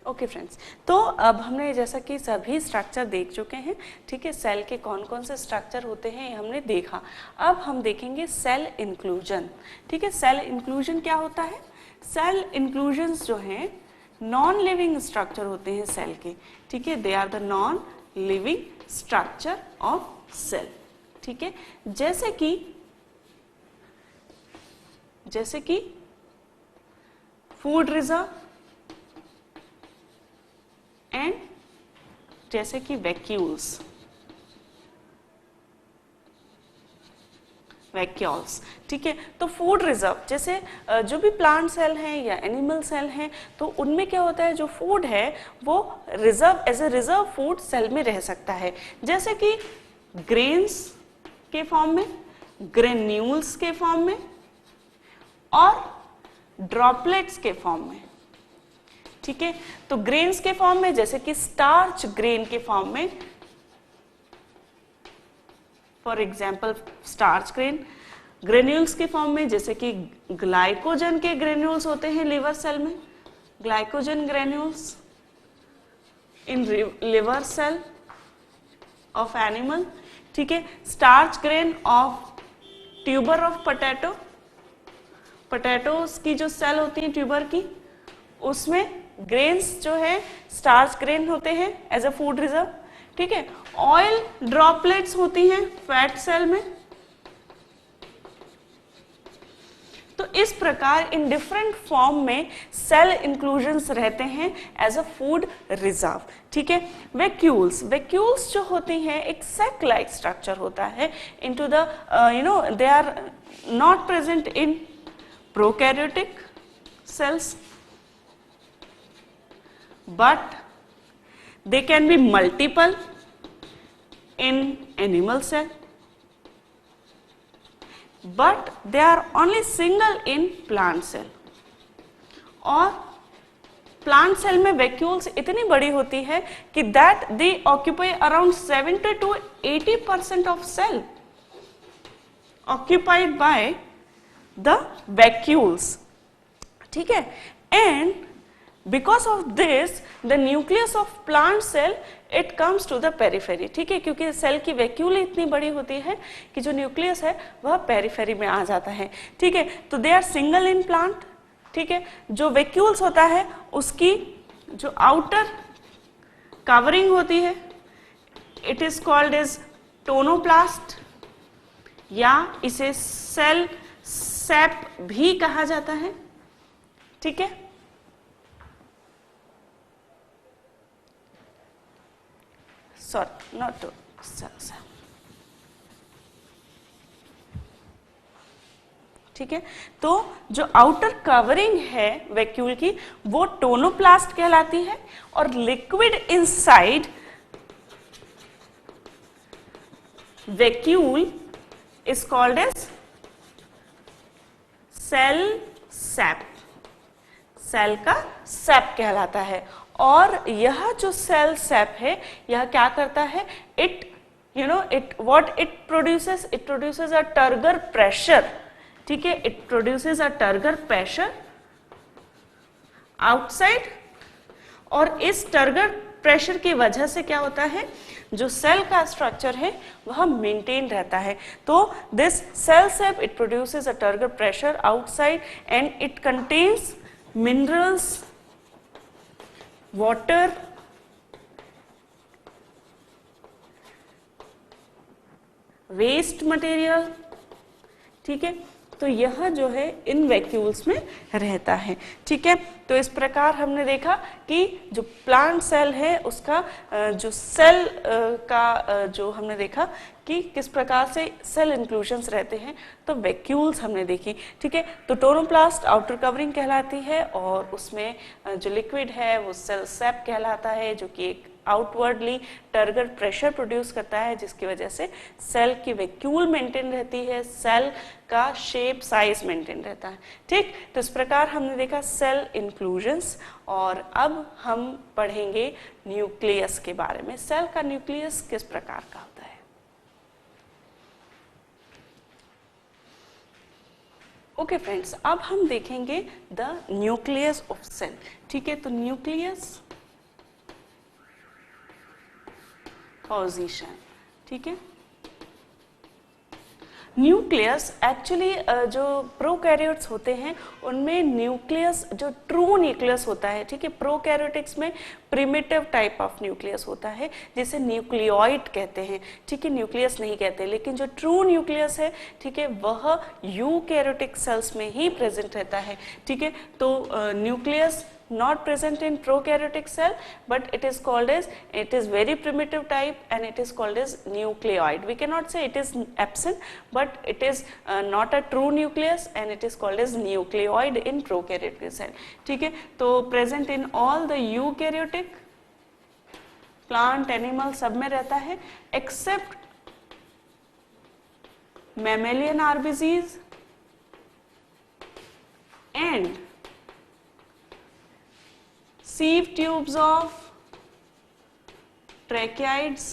Okay friends, तो अब हमने जैसा कि सभी स्ट्रक्चर देख चुके हैं, ठीक है, सेल के कौन कौन से स्ट्रक्चर होते हैं ये हमने देखा। अब हम देखेंगे सेल इंक्लूजन। ठीक है, सेल इंक्लूजन क्या होता है? सेल इंक्लूजन्स जो हैं नॉन लिविंग स्ट्रक्चर होते हैं सेल के, ठीक है, they are the non living structure of cell. ठीक है, जैसे कि फूड रिजर्व एंड जैसे कि वैक्यूल्स, ठीक है। तो फूड रिजर्व जैसे जो भी प्लांट सेल हैं या एनिमल सेल हैं, तो उनमें क्या होता है, जो फूड है वो reserve as a reserve food cell में रह सकता है, जैसे कि ग्रेन्स के फॉर्म में, ग्रेन्यूल्स के फॉर्म में और ड्रॉपलेट्स के फॉर्म में। ठीक है, तो ग्रेन्स के फॉर्म में जैसे कि स्टार्च ग्रेन के फॉर्म में, for example starch grain. Granules के फॉर्म में जैसे कि ग्लाइकोजन के ग्रेन्यूल्स होते हैं लिवर सेल में, glycogen granules in liver cell of animal. ठीक है, starch grain of tuber of potato, potatoes की जो सेल होती है ट्यूबर की, उसमें ग्रेन्स जो है स्टार्च ग्रेन होते हैं एज अ फूड रिजर्व। ठीक है, ऑयल ड्रॉपलेट्स होती हैं फैट सेल में। तो इस प्रकार इन डिफरेंट फॉर्म में सेल इंक्लूजन्स रहते हैं एज अ फूड रिजर्व। ठीक है, वैक्यूल्स जो होती हैं एक सैक लाइक स्ट्रक्चर होता है into the they are not present in prokaryotic cells, but they can be multiple in animal cell, but they are only single in plant cell. और plant cell में vacuoles इतनी बड़ी होती है कि that they occupy around 70 to 80% of cell occupied by the vacuoles. ठीक है, and because of this the nucleus of plant cell it comes to the periphery. ठीक है, क्योंकि सेल की वैक्यूल इतनी बड़ी होती है कि जो न्यूक्लियस है वह पेरिफेरी में आ जाता है। ठीक है, तो they are single in plant. ठीक है, जो वैक्यूल्स होता है उसकी जो आउटर कवरिंग होती है it is called as tonoplast, या इसे सेल सैप भी कहा जाता है। ठीक है, सॉरी नॉट टू ठीक है, तो जो आउटर कवरिंग है वैक्यूल की वो टोनोप्लास्ट कहलाती है, और liquid inside vacuole is called as cell sap, cell का सैप कहलाता है। और यह जो सेल सैप है यह क्या करता है, it what it produces a turgor pressure. ठीक है, it produces a turgor pressure outside, और इस टर्गर प्रेशर की वजह से क्या होता है, जो सेल का स्ट्रक्चर है वह मेंटेन रहता है। तो this cell sap it produces a turgor pressure outside and it contains minerals, water, waste material. ठीक है, तो यह जो है इन वैक्यूल्स में रहता है। ठीक है, तो इस प्रकार हमने देखा कि जो प्लांट सेल है उसका जो सेल का जो हमने देखा कि किस प्रकार से सेल इंक्लूजन्स रहते हैं, तो वैक्यूल्स हमने देखी। ठीक है, तो टोनोप्लास्ट आउटर कवरिंग कहलाती है, और उसमें जो लिक्विड है वो सेल सैप कहलाता है, जो कि एक आउटवर्डली टर्गर प्रेशर प्रोड्यूस करता है, जिसकी वजह से सेल की वैक्यूल मेंटेन रहती है, सेल का शेप साइज मेंटेन रहता है। ठीक, तो इस प्रकार हमने देखा सेल इंक्लूजन्स, और अब हम पढ़ेंगे न्यूक्लियस के बारे में। सेल का न्यूक्लियस किस प्रकार का होता है। ओके फ्रेंड्स, अब हम देखेंगे द न्यूक्लियस ऑफ सेल। ठीक है, तो न्यूक्लियस पोजीशन, ठीक है। न्यूक्लियस एक्चुअली जो प्रोकैरियोट्स होते हैं उनमें न्यूक्लियस जो ट्रू न्यूक्लियस होता है, ठीक है, प्रोकैरियोटिक्स में प्रिमिटिव टाइप ऑफ न्यूक्लियस होता है जिसे न्यूक्लियोइड कहते हैं, ठीक है, न्यूक्लियस नहीं कहते। लेकिन जो ट्रू न्यूक्लियस है, ठीक है, वह यूकैरियोटिक सेल्स में ही प्रेजेंट रहता है, ठीक है। तो nucleus not present in prokaryotic cell, but it is very primitive type and it is called as nucleoid. We cannot say it is absent, but it is not a true nucleus and it is called as nucleoid in prokaryotic cell, ठीक है। तो present in all the eukaryotic plant, animal सब में रहता है except mammalian RBCs and sieve tubes of tracheids,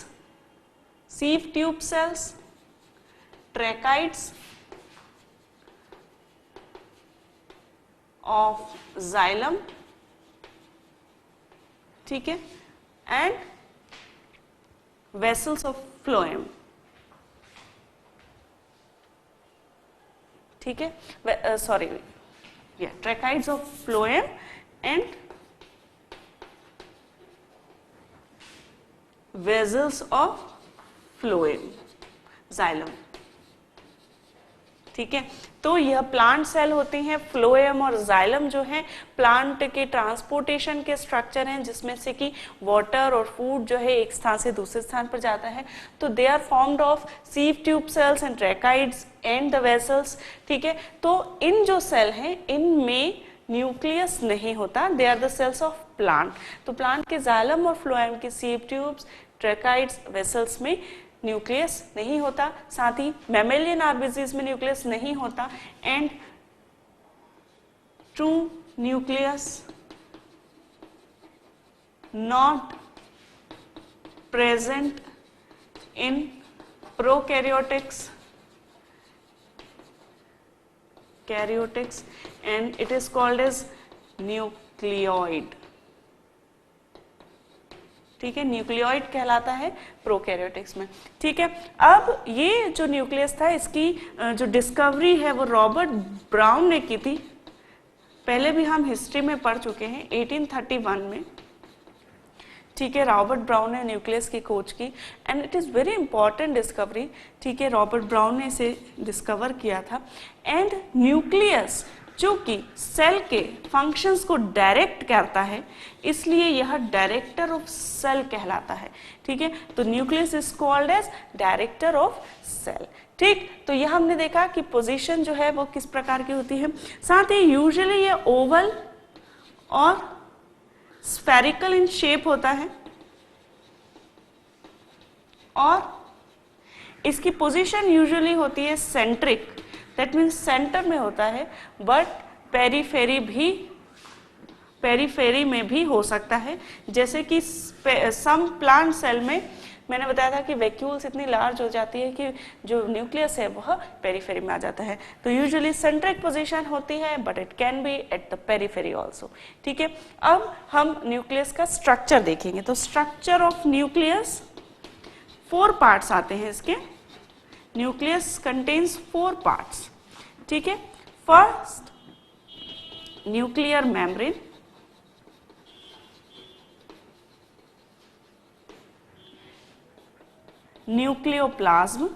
sieve tube cells, tracheids of xylem, ठीक है, and vessels of phloem, ठीक है, sorry, tracheids of phloem and vessels of phloem, xylem, ठीक है। तो यह प्लांट सेल होती हैं। फ्लोएम और जाइलम जो है प्लांट के ट्रांसपोर्टेशन के स्ट्रक्चर हैं, जिसमें से कि वाटर और फूड जो है एक स्थान से दूसरे स्थान पर जाता है। तो they are formed of sieve tube cells and tracheids and the vessels, ठीक है। तो इन जो सेल हैं इनमें न्यूक्लियस नहीं होता, they are the cells of plant. तो प्लांट के जाइलम और फ्लोएम के सीव ट्यूब्स, ट्रैकाइड्स, वेसल्स में न्यूक्लियस नहीं होता। साथ ही मैमेलियन आरबीसीज में न्यूक्लियस नहीं होता and true nucleus not present in prokaryotics and it is called as nucleoid, ठीक है, न्यूक्लियोइड कहलाता है प्रोकैरियोटिक्स में, ठीक है। अब ये जो न्यूक्लियस था इसकी जो डिस्कवरी है वो रॉबर्ट ब्राउन ने की थी। पहले भी हम हिस्ट्री में पढ़ चुके हैं 1831 में, ठीक है, रॉबर्ट ब्राउन ने न्यूक्लियस की खोज की and it is very important discovery, ठीक है। रॉबर्ट ब्राउन ने इसे डिस्कवर किया था एंड न्यूक्लियस जो कि सेल के फंक्शंस को डायरेक्ट करता है, इसलिए यह डायरेक्टर ऑफ सेल कहलाता है, ठीक है। तो nucleus is called as director of cell, ठीक। तो यह हमने देखा कि पोजीशन जो है वो किस प्रकार की होती है। साथ ही यूजुअली ये ओवल और स्फेरिकल इन शेप होता है और इसकी पोजीशन यूजुअली होती है सेंट्रिक, दैट मीन्स सेंटर में होता है, बट पेरीफेरी में भी हो सकता है। जैसे कि सम प्लांट सेल में मैंने बताया था कि वैक्यूल्स इतनी लार्ज हो जाती है कि जो न्यूक्लियस है वह पेरीफेरी में आ जाता है। तो यूजुअली सेंट्रिक पोजीशन होती है but it can be at the periphery also, ठीक है। अब हम न्यूक्लियस का स्ट्रक्चर देखेंगे। तो स्ट्रक्चर ऑफ न्यूक्लियस 4 पार्ट्स आते हैं इसके। न्यूक्लियस कंटेन्स 4 पार्ट्स, ठीक है। First nuclear membrane, nucleoplasm,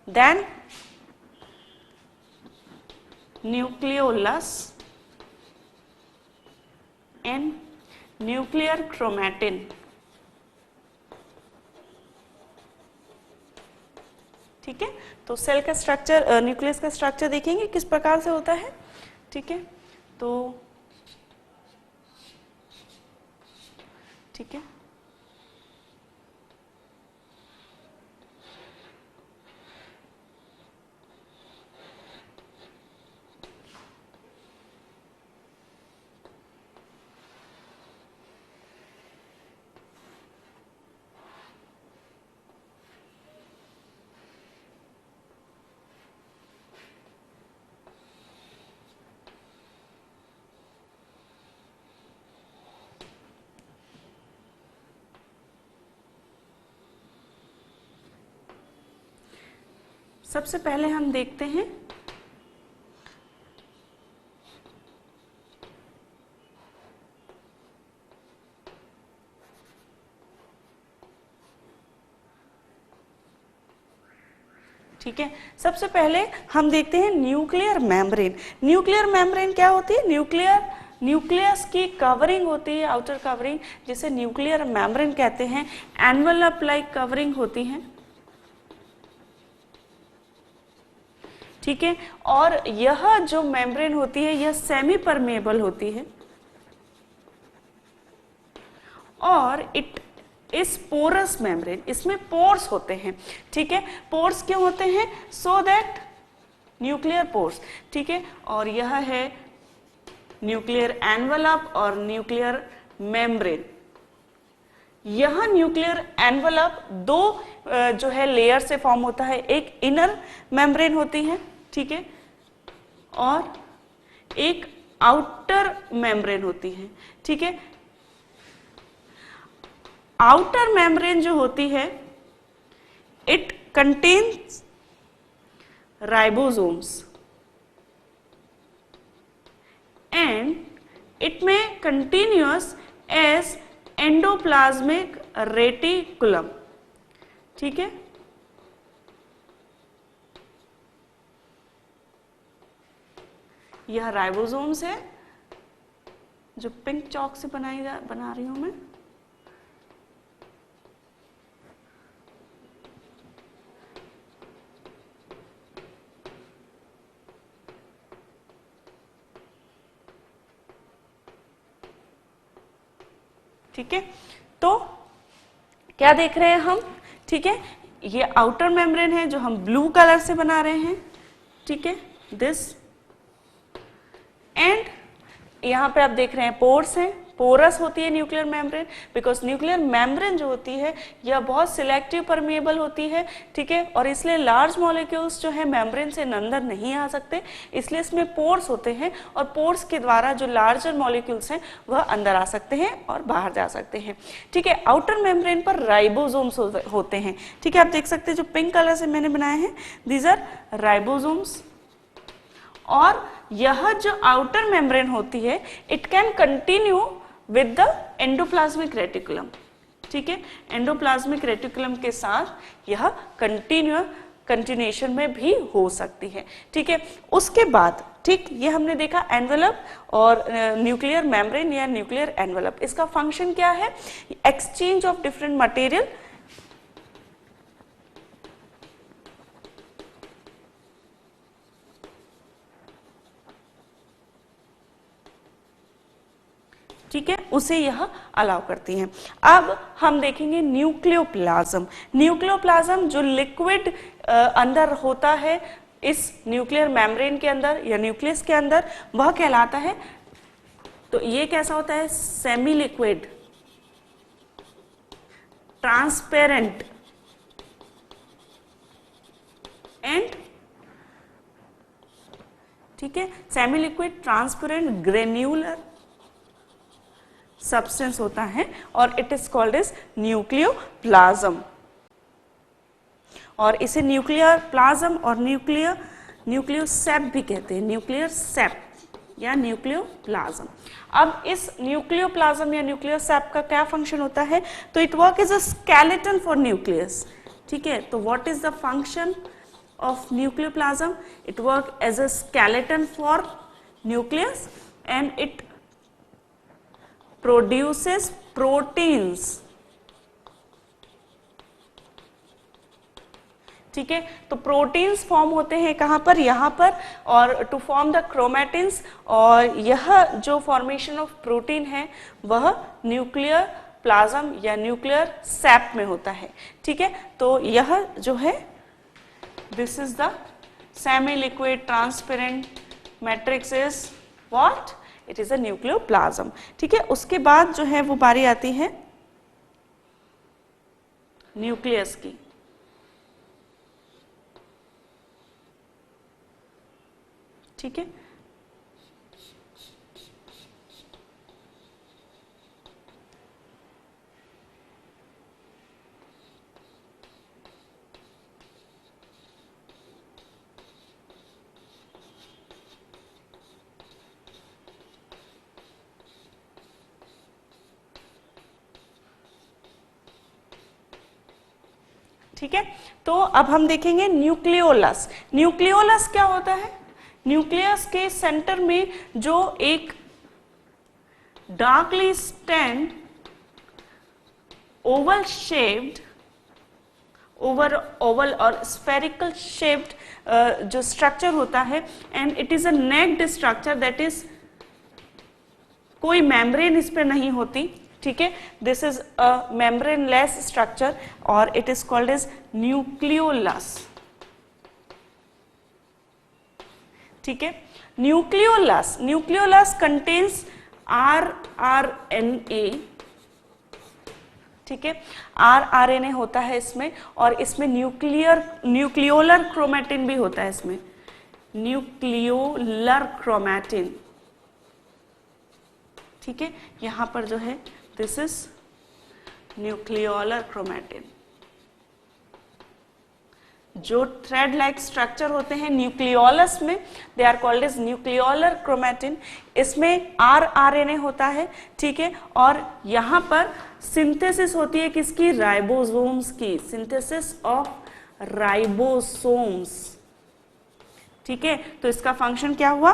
then nucleolus and nuclear chromatin, ठीक है। तो सेल का स्ट्रक्चर, न्यूक्लियस का स्ट्रक्चर देखेंगे किस प्रकार से होता है, ठीक है। तो ठीक है, सबसे पहले हम देखते हैं ठीक है, सबसे पहले हम देखते हैं न्यूक्लियर मेम्ब्रेन। न्यूक्लियर मेम्ब्रेन क्या होती है? न्यूक्लियस की कवरिंग होती है, आउटर कवरिंग, जिसे न्यूक्लियर मेम्ब्रेन कहते हैं। एनवलप लाइक कवरिंग होती है, ठीक है। और यह जो मेम्ब्रेन होती है यह सेमी परमेबल होती है और इट इस पोरस मेम्ब्रेन, इसमें पोर्स होते हैं, ठीक है। पोर्स क्यों होते हैं? सो दैट न्यूक्लियर पोर्स, ठीक है। और यह है न्यूक्लियर एनवलप और न्यूक्लियर मेम्ब्रेन। यह न्यूक्लियर एनवलप दो जो है लेयर से फॉर्म होता है, एक इनर मेम्ब्रेन होती है, ठीक है, और एक आउटर मेम्ब्रेन होती है, ठीक है। आउटर मेम्ब्रेन जो होती है it contains ribosomes and it में कंटिन्यूअस एज एंडोप्लाज्मिक रेटिकुलम, ठीक है। यह राइबोसोम्स है जो पिंक चौक से बना रही हूं मैं, ठीक है। तो क्या देख रहे हैं हम? ठीक है, ये आउटर मेम्ब्रेन है जो हम ब्लू कलर से बना रहे हैं, ठीक है, दिस। एंड यहां पे आप देख रहे हैं पोर्स हैं, पोरस होती है nuclear membrane, because nuclear membrane जो होती है यह बहुत सिलेक्टिव परमेबल होती है, ठीक है। और इसलिए लार्ज मॉलिक्यूल्स जो है मेम्ब्रेन से अंदर नहीं आ सकते, इसलिए इसमें पोर्स होते हैं और पोर्स के द्वारा जो लार्जर मॉलिक्यूल्स हैं वह अंदर आ सकते हैं और बाहर जा सकते हैं, ठीक है। आउटर मेम्ब्रेन पर राइबोसोम्स होते हैं, ठीक है। आप देख सकते हैं जो पिंक कलर से मैंने बनाए हैं, दीज आर राइबोसोम्स। और यह जो आउटर मेम्ब्रेन होती है it can continue with the endoplasmic reticulum, ठीक है। एंडोप्लाज्मिक रेटिकुलम के साथ यह कंटिन्यूएशन में भी हो सकती है, ठीक है। उसके बाद, ठीक, ये हमने देखा एनवलप और न्यूक्लियर मेम्ब्रेन या न्यूक्लियर एनवलप। इसका फंक्शन क्या है? एक्सचेंज ऑफ डिफरेंट मटेरियल, ठीक है, उसे यह अलाउ करती हैं। अब हम देखेंगे न्यूक्लियोप्लाज्म। न्यूक्लियोप्लाज्म जो लिक्विड अंदर होता है इस न्यूक्लियर मेम्ब्रेन के अंदर या न्यूक्लियस के अंदर, वह कहलाता है, तो ये कैसा होता है? सेमी लिक्विड, ट्रांसपेरेंट एंड, ठीक है, semi liquid transparent granular substance होता है और it is called as nucleoplasm. और इसे न्यूक्लियर प्लाज्म और न्यूक्लियोसेप भी कहते हैं, न्यूक्लियर सेप या न्यूक्लियोप्लाज्म। अब इस न्यूक्लियोप्लाज्म या न्यूक्लियोसेप का क्या फंक्शन होता है? तो it work as a skeleton for nucleus, ठीक है। तो what is the function of nucleoplasm? It work as a skeleton for nucleus and it produces proteins, ठीक है। तो प्रोटीन्स फॉर्म होते हैं कहां पर? यहां पर, और टू फॉर्म द क्रोमैटिन्स। और यह जो फॉर्मेशन ऑफ प्रोटीन है वह न्यूक्लियर प्लाज्म या न्यूक्लियर सैप में होता है, ठीक है। तो यह जो है this is the semi liquid transparent matrix is what? It is a nucleoplasm, ठीक है। उसके बाद जो है वो बारी आती है न्यूक्लियस की, ठीक है। ठीक है, तो अब हम देखेंगे न्यूक्लियोलस। न्यूक्लियोलस क्या होता है? न्यूक्लियस के सेंटर में जो एक darkly stained oval shaped, oval और स्फेरिकल शेप्ड जो स्ट्रक्चर होता है, and it is a naked structure, that is कोई मेम्ब्रेन इस पे नहीं होती, ठीक है, this is a membraneless structure और it is called as nucleolus. ठीक है, न्यूक्लियोलस कंटेन्स RRNA, ठीक है, RRNA होता है इसमें, और इसमें न्यूक्लियोलर क्रोमैटिन भी होता है, इसमें न्यूक्लियोलर क्रोमैटिन, ठीक है, यहां पर जो है दिस इज न्यूक्लियोलर क्रोमैटिन। जो थ्रेड लाइक स्ट्रक्चर होते हैं न्यूक्लियोलस में, they are called as nucleolar chromatin. इसमें RRNA होता है, ठीक है, और यहां पर सिंथेसिस होती है किसकी? राइबोसोम्स की, सिंथेसिस ऑफ राइबोसोम्स, ठीक है। तो इसका फंक्शन क्या हुआ?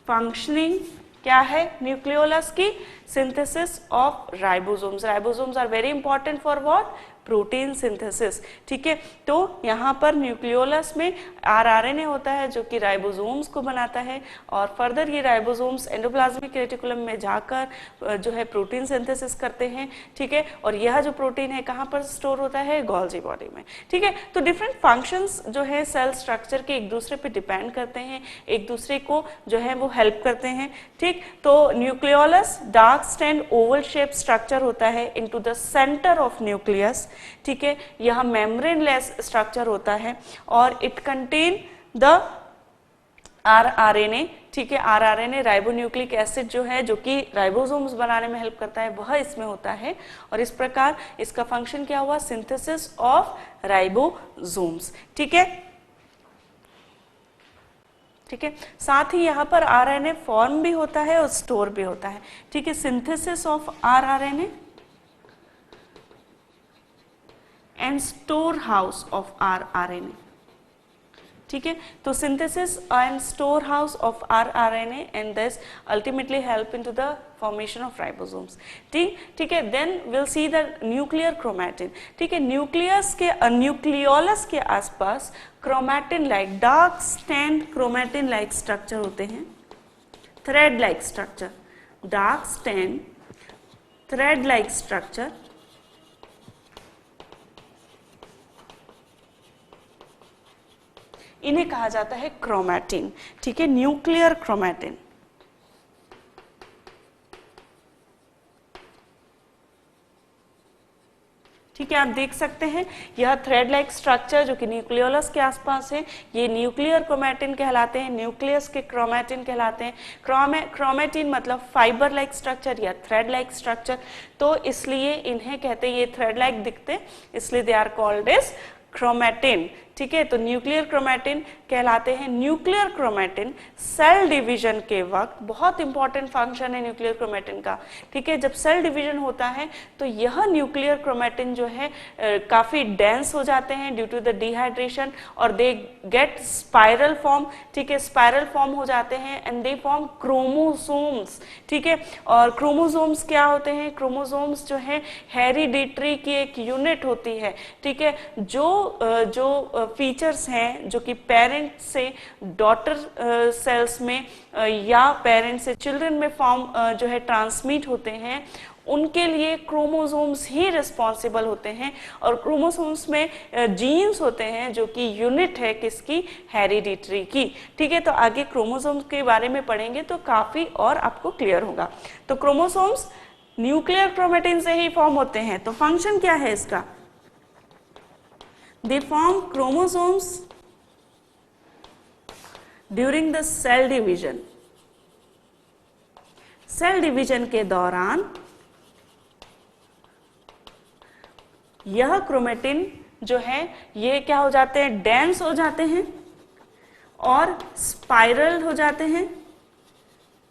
फंक्शनिंग क्या है न्यूक्लियोलस की? Synthesis of ribosomes. Ribosomes are very important for what? Protein synthesis, ठीक है। तो यहाँ पर न्यूक्लियोलस में RRNA होता है जो कि राइबोसोम्स को बनाता है, और फर्दर ये राइबोसोम्स एंडोप्लाज्मिक रेटिकुलम में जाकर जो है प्रोटीन सिंथेसिस करते हैं, ठीक है। और यह जो प्रोटीन है कहाँ पर स्टोर होता है? गोल्जी बॉडी में, ठीक है। तो डिफरेंट फंक्शंस जो है सेल स्ट्रक्चर के एक दूसरे पे डिपेंड करते हैं, एक दूसरे को जो है वो हेल्प करते हैं, ठीक। तो nucleolus dark stand Oval shape structure होता है into the centre of nucleus, ठीक है। यह मेम्ब्रेनलेस स्ट्रक्चर होता है और इट कंटेन द RRNA, ठीक है। RRNA राइबोन्यूक्लिक एसिड जो है, जो कि राइबोसोम्स बनाने में हेल्प करता है, वह इसमें होता है, और इस प्रकार इसका फंक्शन क्या हुआ? सिंथेसिस ऑफ राइबोसोम्स, ठीक है, ठीक है। साथ ही यहाँ पर RNA फॉर्म भी होता है और स्टोर भी होता है, ठीक है। Synthesis of RRNA and store house of RRNA, ठीक है। तो synthesis and store house of RRNA and this ultimately help into the formation of ribosomes, ठीक है। Then will see the nuclear chromatin, ठीक है। न्यूक्लियोलस के आसपास chromatin like dark stand chromatin like structure होते हैं, thread like structure, dark stand thread like structure, इन्हें कहा जाता है क्रोमैटिन, ठीक है, न्यूक्लियर क्रोमैटिन। ठीक है, आप देख सकते हैं यह थ्रेड लाइक स्ट्रक्चर जो कि न्यूक्लियोलस के आसपास है, ये न्यूक्लियर क्रोमैटिन कहलाते हैं, न्यूक्लियस के क्रोमैटिन कहलाते हैं। क्रोमैटिन मतलब फाइबर लाइक स्ट्रक्चर या थ्रेड लाइक स्ट्रक्चर, तो इसलिए इन्हें कहते हैं, ये थ्रेड लाइक दिखते, इसलिए they are called as chromatin, ठीक है। तो न्यूक्लियर क्रोमैटिन कहलाते हैं। न्यूक्लियर क्रोमैटिन सेल डिवीजन के वक्त बहुत इंपॉर्टेंट फंक्शन है न्यूक्लियर क्रोमैटिन का, ठीक है। जब सेल डिवीजन होता है तो यह न्यूक्लियर क्रोमैटिन जो है काफी डेंस हो जाते हैं ड्यू टू द डिहाइड्रेशन, और दे गेट स्पाइरल फॉर्म, ठीक है, स्पाइरल फॉर्म हो जाते हैं एंड दे फॉर्म क्रोमोसोम्स, ठीक है। और क्रोमोसोम्स क्या होते हैं? क्रोमोसोम्स जो है हेरिडिटरी की एक यूनिट होती है, ठीक है, जो फीचर्स हैं जो कि पेरेंट से डॉटर सेल्स में या पेरेंट से चिल्ड्रन में फॉर्म जो है ट्रांसमिट होते हैं, उनके लिए क्रोमोसोम्स ही रिस्पॉन्सिबल होते हैं। और क्रोमोसोम्स में जीन्स होते हैं जो कि यूनिट है किसकी? हेरिडिटरी की, ठीक है। तो आगे क्रोमोसोम्स के बारे में पढ़ेंगे तो काफी और आपको क्लियर होगा। तो क्रोमोसोम्स न्यूक्लियर क्रोमैटिन से ही फॉर्म होते हैं। तो फंक्शन क्या है इसका? They form chromosomes during the cell division. Cell division के दौरान यह क्रोमैटिन जो है ये क्या हो जाते हैं? डेंस हो जाते हैं और स्पाइरल हो जाते हैं,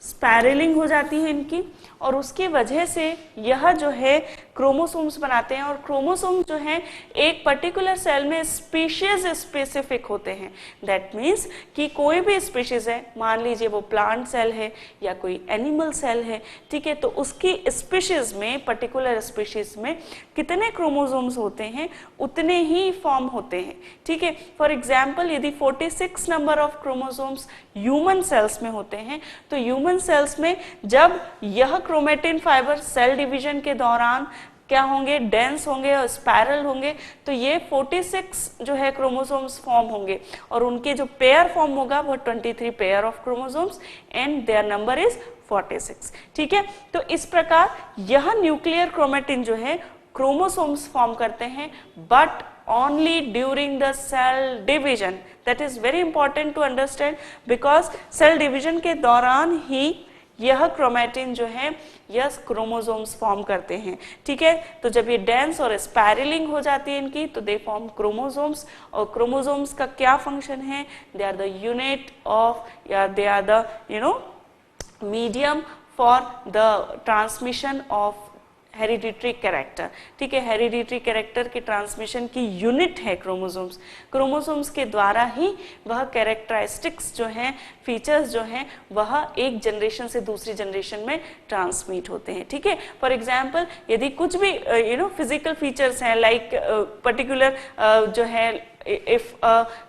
स्पाइरलिंग हो जाती है इनकी, और उसकी वजह से यह जो है क्रोमोसोम्स बनाते हैं, और क्रोमोसोम्स जो हैं एक पर्टिकुलर सेल में स्पीशीज स्पेसिफिक होते हैं। दैट मीन्स कि कोई भी स्पीशीज है, मान लीजिए वो प्लांट सेल है या कोई एनिमल सेल है, ठीक है, तो उसकी स्पीशीज में, पर्टिकुलर स्पीशीज में कितने क्रोमोसोम्स होते हैं उतने ही फॉर्म होते हैं, ठीक है। फॉर एग्जाम्पल यदि 46 number of chromosomes human cells में होते हैं, तो ह्यूमन सेल्स में जब यह क्रोमेटिन फाइबर सेल डिवीजन के दौरान क्या होंगे, डेंस होंगे और स्पाइरल होंगे, तो ये 46 जो है क्रोमोसोम्स फॉर्म होंगे, और उनके जो पेयर फॉर्म होगा वो 23 pair of chromosomes and their number is 46, ठीक है। तो इस प्रकार यह न्यूक्लियर क्रोमेटिन जो है क्रोमोसोम्स फॉर्म करते हैं, but only during the cell division. That is very important to understand, because cell division के दौरान ही यह क्रोमेटिन जो है यह क्रोमोसोम्स फॉर्म करते हैं, ठीक है। तो जब ये डेंस और स्पाइरलिंग हो जाती है इनकी, तो दे फॉर्म क्रोमोसोम्स, और क्रोमोसोम्स का क्या फंक्शन है, they are the unit of, या they are the medium for the transmission of hereditary character, ठीक है। हेरिडिटरी कैरेक्टर के ट्रांसमिशन की यूनिट है क्रोमोसोम्स। क्रोमोसोम्स के द्वारा ही वह कैरेक्टरिस्टिक्स जो हैं, फीचर्स जो हैं, वह एक जनरेशन से दूसरी जनरेशन में ट्रांसमिट होते हैं, ठीक है। फॉर एग्जांपल यदि कुछ भी फिजिकल फीचर्स हैं, लाइक पर्टिकुलर जो है, if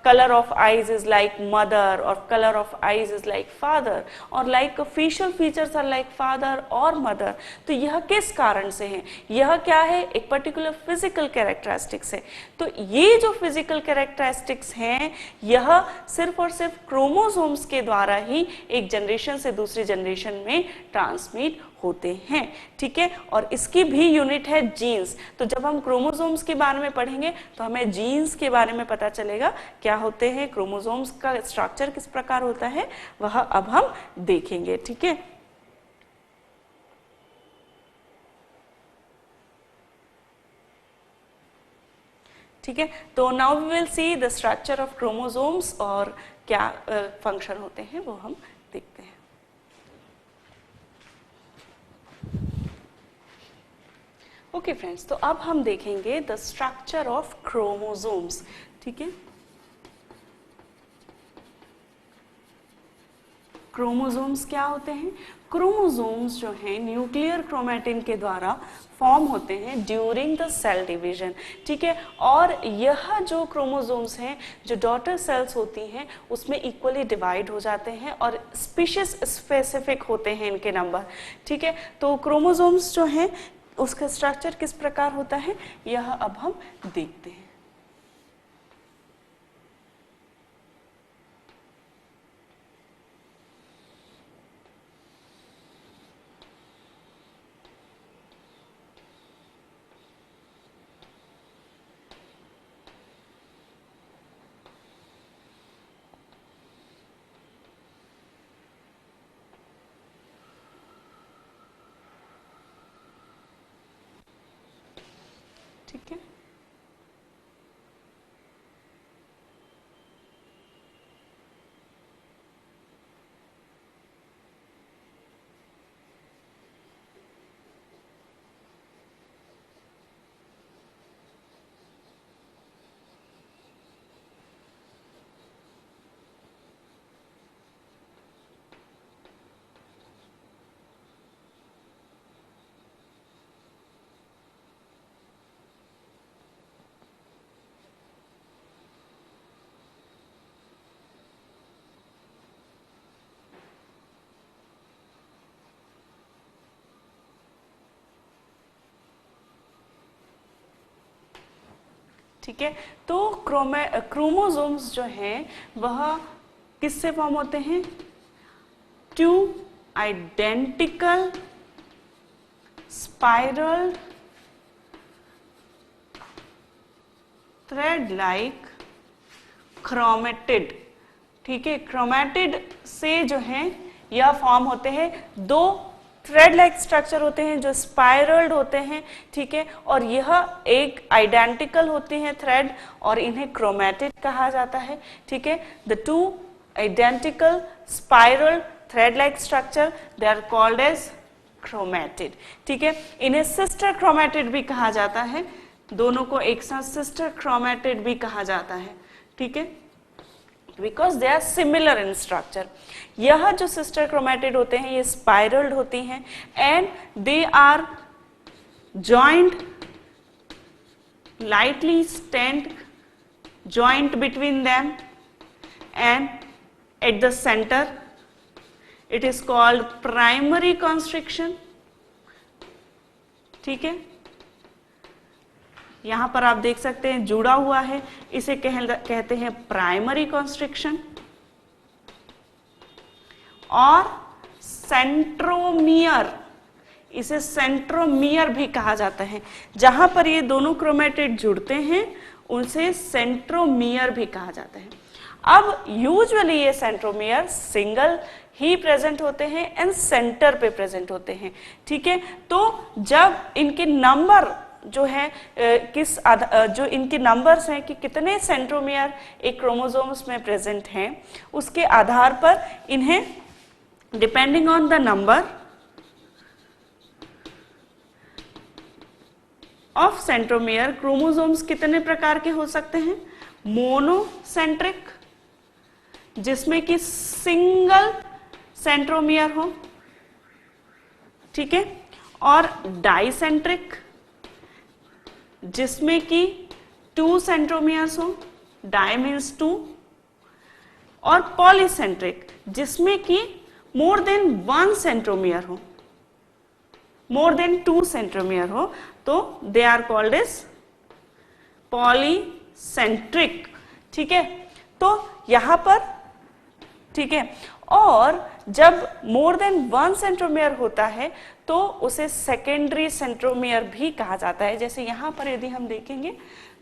color of eyes is like mother, or color of eyes is like father, or like facial features are like father or mother, तो यह किस कारण से है, यह क्या है, एक पर्टिकुलर फिजिकल कैरेक्टरिस्टिक्स है। तो ये जो फिजिकल कैरेक्टरिस्टिक्स हैं यह सिर्फ और सिर्फ क्रोमोसोम्स के द्वारा ही एक जनरेशन से दूसरी जनरेशन में ट्रांसमिट होते हैं, ठीक है। और इसकी भी यूनिट है जीन्स। तो जब हम क्रोमोसोम्स के बारे में पढ़ेंगे तो हमें जीन्स के बारे में पता चलेगा, क्या होते हैं क्रोमोसोम्स का स्ट्रक्चर किस प्रकार होता है, वह अब हम देखेंगे, ठीक है। ठीक है, तो now we will see the structure of chromosomes, और क्या फंक्शन होते हैं वो हम देखते हैं। ओके फ्रेंड्स, तो अब हम देखेंगे द स्ट्रक्चर ऑफ क्रोमोसोम्स, ठीक है। क्रोमोसोम्स क्या होते हैं, क्रोमोसोम्स जो हैं न्यूक्लियर क्रोमेटिन के द्वारा फॉर्म होते हैं ड्यूरिंग द सेल डिवीजन, ठीक है। और यह जो क्रोमोसोम्स हैं, जो डॉटर सेल्स होती हैं, उसमें इक्वली डिवाइड हो जाते हैं और स्पीशीज स्पेसिफिक होते हैं इनके नंबर, ठीक है। तो क्रोमोसोम्स जो हैं उसका स्ट्रक्चर किस प्रकार होता है, यह अब हम देखते हैं। ठीक है, ठीक है। तो क्रोमोसोम्स जो हैं वह किससे फॉर्म होते हैं, to identical spiral thread like chromatid, ठीक है। क्रोमेटिड से जो है यह फॉर्म होते हैं, दो थ्रेड लाइक स्ट्रक्चर होते हैं जो स्पाइरल्ड होते हैं, ठीक है। और यह एक आइडेंटिकल होती हैं थ्रेड, और इन्हें क्रोमेटिड कहा जाता है, ठीक है। The two identical spiral thread like structure, they are called as chromatid, ठीक है। इन्हें सिस्टर क्रोमैटिड भी कहा जाता है, दोनों को एक साथ सिस्टर क्रोमैटिड भी कहा जाता है, ठीक है, because they are similar in structure. यह जो सिस्टर क्रोमैटिड होते हैं ये स्पाइरल्ड होती हैं and they are joint lightly stand joint between them and at the center it is called primary constriction, ठीक है। यहां पर आप देख सकते हैं जुड़ा हुआ है, इसे कहते हैं प्राइमरी कॉन्स्ट्रिक्शन। और सेंट्रोमियर, इसे सेंट्रोमियर भी कहा जाता है। जहां पर ये दोनों क्रोमैटिड जुड़ते हैं उनसे सेंट्रोमियर भी कहा जाता है। अब यूजुअली ये सेंट्रोमियर सिंगल ही प्रेजेंट होते हैं एंड सेंटर पे प्रेजेंट होते हैं, ठीक है। तो जब इनके नंबर जो है जो इनके नंबर्स हैं कि कितने सेंट्रोमियर एक क्रोमोसोम्स में प्रेजेंट हैं, उसके आधार पर इन्हें depending on the number of centromere chromosomes कितने प्रकार के हो सकते हैं। मोनोसेंट्रिक, जिसमें कि सिंगल सेंट्रोमियर हो, ठीक है, और डाइसेंट्रिक जिसमें कि 2 सेंट्रोमियर्स हो, डाई मीन्स 2, और पॉलीसेंट्रिक जिसमें कि मोर देन 1 सेंट्रोमियर हो, मोर देन 2 सेंट्रोमियर हो, तो they are called as polycentric, ठीक है। तो यहां पर, ठीक है, और जब मोर देन 1 सेंट्रोमियर होता है तो उसे सेकेंडरी सेंट्रोमियर भी कहा जाता है। जैसे यहां पर यदि हम देखेंगे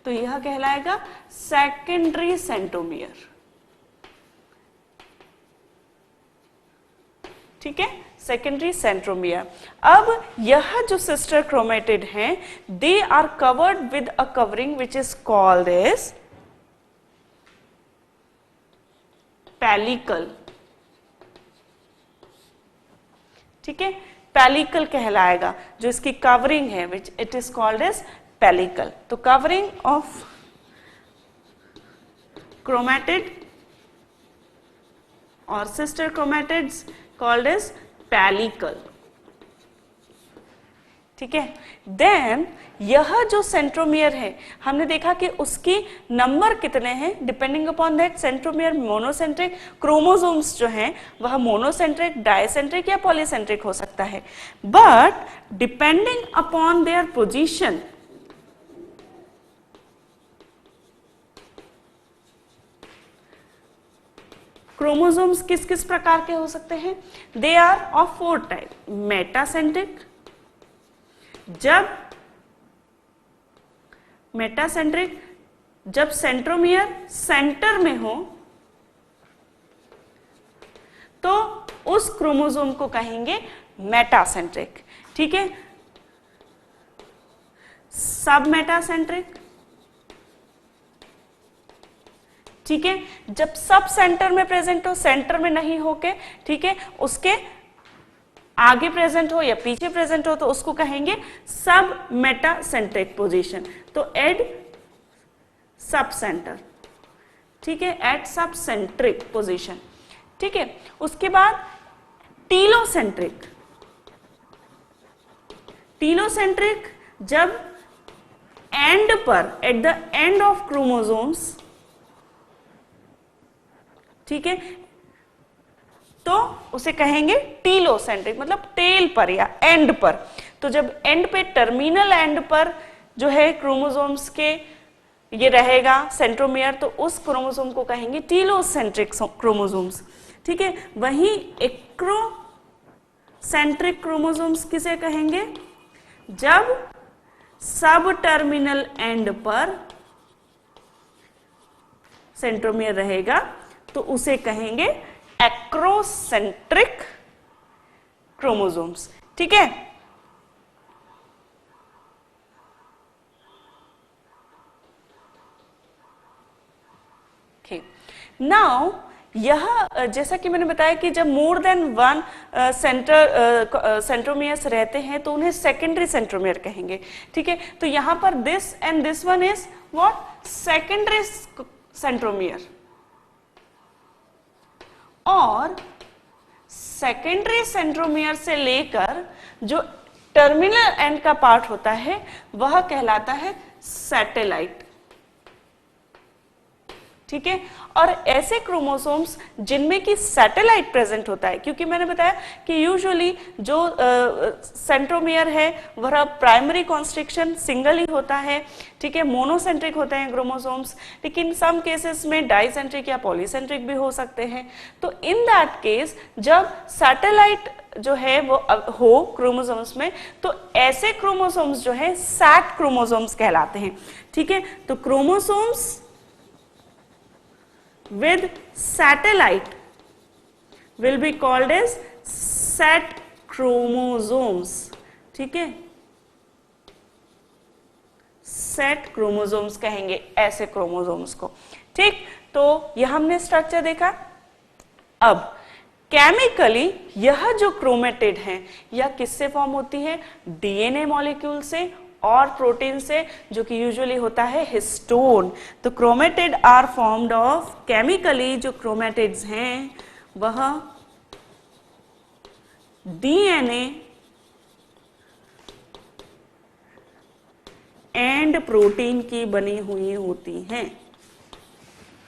तो यह कहलाएगा सेकेंडरी सेंट्रोमियर, ठीक है, सेकेंडरी सेंट्रोमियर। अब यह जो सिस्टर क्रोमैटिड हैं they are covered with a covering which is called as pellicle, ठीक है, पेलिकल कहलाएगा जो इसकी कवरिंग है, which it is called as pellicle. तो कवरिंग ऑफ क्रोमैटिड और sister chromatids called as pellicle, ठीक है। देन यह जो सेंट्रोमियर है हमने देखा कि उसकी नंबर कितने हैं, depending upon that centromere monocentric chromosomes जो हैं वह मोनोसेंट्रिक, डाइसेंट्रिक या पॉलीसेंट्रिक हो सकता है, but depending upon their position chromosomes किस किस प्रकार के हो सकते हैं। They are of 4 type. Metacentric, जब सेंट्रोमियर सेंटर में हो तो उस क्रोमोसोम को कहेंगे मेटासेंट्रिक, ठीक है। सब मेटासेंट्रिक, ठीक है, जब सब सेंटर में प्रेजेंट हो, सेंटर में नहीं होके, ठीक है, उसके आगे प्रेजेंट हो या पीछे प्रेजेंट हो तो उसको कहेंगे सब मेटासेंट्रिक पोजीशन। तो एड सब सेंटर, ठीक है, एट सब सेंट्रिक पोजीशन, ठीक है। उसके बाद टीलोसेंट्रिक, जब एंड पर, at the end of chromosomes, ठीक है, तो उसे कहेंगे टीलोसेंट्रिक, मतलब टेल पर या एंड पर। तो जब एंड पे, टर्मिनल एंड पर जो है क्रोमोसोम्स के ये रहेगा सेंट्रोमियर, तो उस क्रोमोसोम को कहेंगे टीलोसेंट्रिक क्रोमोसोम्स, ठीक है। वहीं एक्रोसेंट्रिक क्रोमोसोम्स किसे कहेंगे, जब सब टर्मिनल एंड पर सेंट्रोमियर रहेगा तो उसे कहेंगे एक्रोसेंट्रिक क्रोमोसोम्स, ठीक है। नाउ यह जैसा कि मैंने बताया कि जब मोर देन वन सेंट्रोमियर्स रहते हैं तो उन्हें सेकेंडरी सेंट्रोमियर कहेंगे, ठीक है। तो यहां पर this and this one is what, secondary centromere. और सेकेंडरी सेंट्रोमियर से लेकर जो टर्मिनल एंड का पार्ट होता है वह कहलाता है सैटेलाइट, ठीक है। और ऐसे क्रोमोसोम्स जिनमें कि सैटेलाइट प्रेजेंट होता है, क्योंकि मैंने बताया कि यूजुअली जो सेंट्रोमियर है वह प्राइमरी कॉन्स्ट्रिक्शन सिंगल ही होता है, ठीक है, मोनोसेंट्रिक होते हैं क्रोमोसोम्स, लेकिन सम केसेस में डाइसेंट्रिक या पॉलीसेंट्रिक भी हो सकते हैं। तो इन दैट केस जब सैटेलाइट जो है वो हो क्रोमोसोम्स में, तो ऐसे क्रोमोसोम्स जो है सैट क्रोमोसोम्स कहलाते हैं, ठीक है। तो chromosomes with satellite will be called as set chromosomes, ठीक है, सेट क्रोमोसोम्स कहेंगे ऐसे क्रोमोसोम्स को, ठीक। तो यह हमने स्ट्रक्चर देखा। अब केमिकली यह जो क्रोमेटिड है यह किससे फॉर्म होती है, डीएनए मॉलिक्यूल से और प्रोटीन से, जो कि यूजुअली होता है हिस्टोन। तो chromatid are formed of, chemically जो क्रोमेटिड्स हैं वह डीएनए एंड प्रोटीन की बनी हुई होती हैं,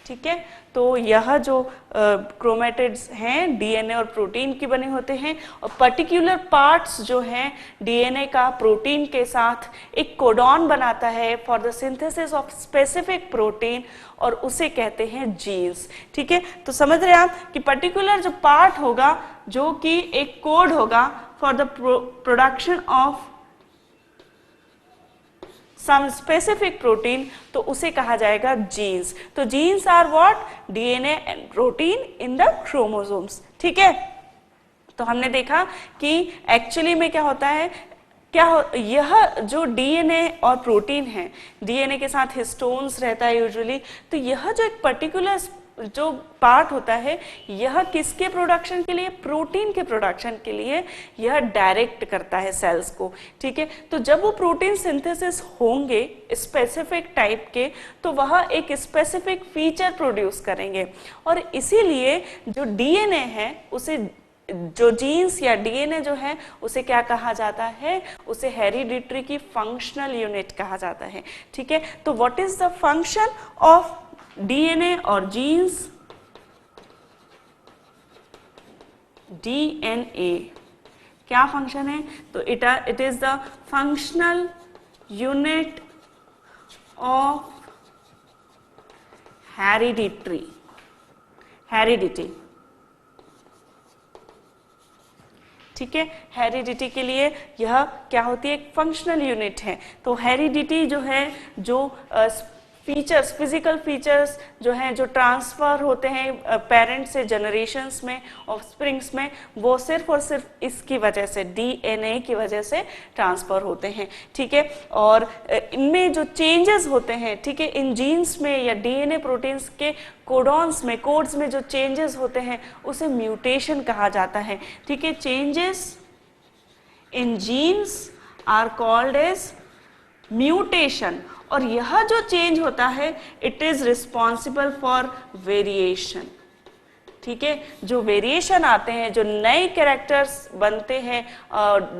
ठीक है। तो यह जो क्रोमेटिड्स हैं डीएनए और प्रोटीन की बने होते हैं, और पर्टिकुलर पार्ट्स जो हैं डीएनए का प्रोटीन के साथ एक कोडॉन बनाता है for the synthesis of specific protein, और उसे कहते हैं जीन्स, ठीक है। तो समझ रहे हैं आप कि पर्टिकुलर जो पार्ट होगा जो कि एक कोड होगा for the production of some specific protein, तो उसे कहा जाएगा जीन्स। तो genes are what, DNA and protein in the chromosomes, ठीक है। तो हमने देखा कि एक्चुअली में क्या होता है, यह जो डीएनए और प्रोटीन है, डीएनए के साथ हिस्टोन्स रहता है यूजुअली, तो यह जो एक पर्टिकुलर जो पार्ट होता है यह किसके प्रोडक्शन के लिए, प्रोटीन के प्रोडक्शन के लिए यह डायरेक्ट करता है सेल्स को, ठीक है। तो जब वो प्रोटीन सिंथेसिस होंगे स्पेसिफिक टाइप के, तो वह एक स्पेसिफिक फीचर प्रोड्यूस करेंगे, और इसीलिए जो डीएनए है उसे, जो जीन्स या डीएनए जो है उसे क्या कहा जाता है, उसे हेरिडिटरी की फंक्शनल यूनिट कहा जाता है, ठीक है। तो what is the function of DNA और जीन्स, डीएनए क्या फंक्शन है, तो it is the functional unit of heredity, ठीक है। हेरिडिटी के लिए यह क्या होती है, एक फंक्शनल यूनिट है। तो हेरिडिटी जो है, जो फीचर्स, फिजिकल फीचर्स जो हैं, जो ट्रांसफर होते हैं पेरेंट से जनरेशंस में, ऑफस्प्रिंग्स में, वो सिर्फ और सिर्फ इसकी वजह से, डीएनए की वजह से ट्रांसफर होते हैं, ठीक है। और इनमें जो चेंजेस होते हैं, ठीक है, इन जीन्स में या डीएनए प्रोटीन्स के कोडॉन्स में, कोड्स में जो चेंजेस होते हैं उसे म्यूटेशन कहा जाता है, ठीक है। Changes in genes are called as mutation, और यह जो चेंज होता है it is responsible for variation, ठीक है। जो वेरिएशन आते हैं, जो नए कैरेक्टर्स बनते हैं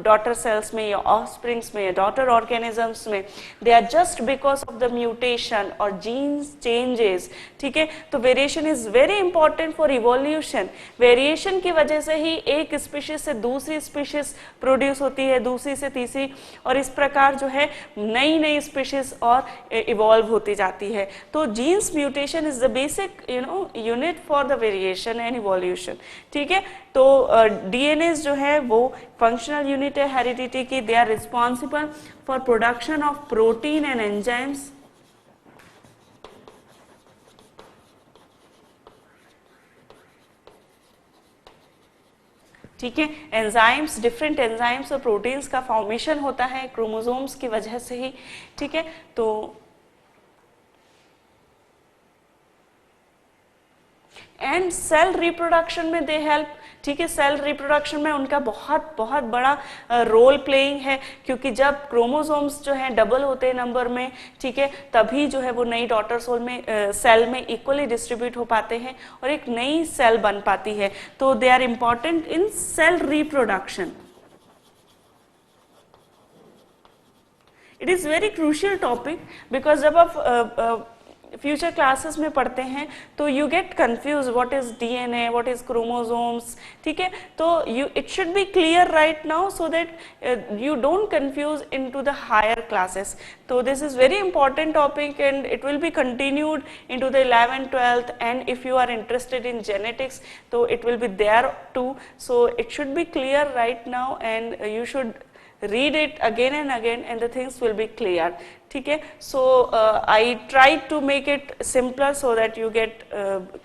डॉटर सेल्स में या ऑफस्प्रिंग्स में या डॉटर ऑर्गेनिजम्स में, they are just because of the mutation और जीन्स चेंजेस, ठीक है। तो variation is very important for evolution. Variation की वजह से ही एक स्पीशीज से दूसरी स्पीशीज प्रोड्यूस होती है, दूसरी से तीसरी, और इस प्रकार जो है नई नई स्पीशीज और इवॉल्व होती जाती है। तो genes mutation is the basic unit for the variation and evolution, ठीक है। तो डीएनए जो है वो फंक्शनल यूनिट है हेरिडिटी की, they are responsible for production of protein and enzymes, ठीक है। एंजाइम्स, डिफरेंट एंजाइम्स और प्रोटीन्स का फॉर्मेशन होता है क्रोमोसोम्स की वजह से ही, ठीक है। तो एंड सेल रिप्रोडक्शन में दे हेल्प, ठीक है। सेल रिप्रोडक्शन में उनका बहुत बहुत बड़ा रोल प्लेइंग है, क्योंकि जब क्रोमोसोम्स जो हैं डबल होते हैं नंबर में, ठीक है, तभी जो है वो नई डॉटर सेल में इक्वली डिस्ट्रीब्यूट हो पाते हैं और एक नई सेल बन पाती है। तो they are important in cell reproduction. It is very crucial topic because जब आप फ्यूचर क्लासेस में पढ़ते हैं तो you get confuse what is DNA, what is chromosomes, ठीक है। तो you it should be clear right now so that you don't confuse into the higher classes. So this is very important topic and it will be continued into the 11th 12th, and if you are interested in genetics so it will be there too. So it should be clear right now and you should read it again and again and the things will be clear, ठीक है। So I tried to make it simpler so that you get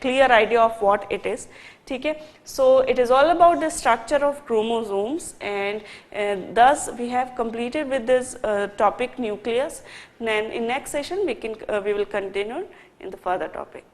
clear idea of what it is, ठीक है। So it is all about the structure of chromosomes and thus we have completed with this topic nucleus. Then in next session we will continue in the further topic.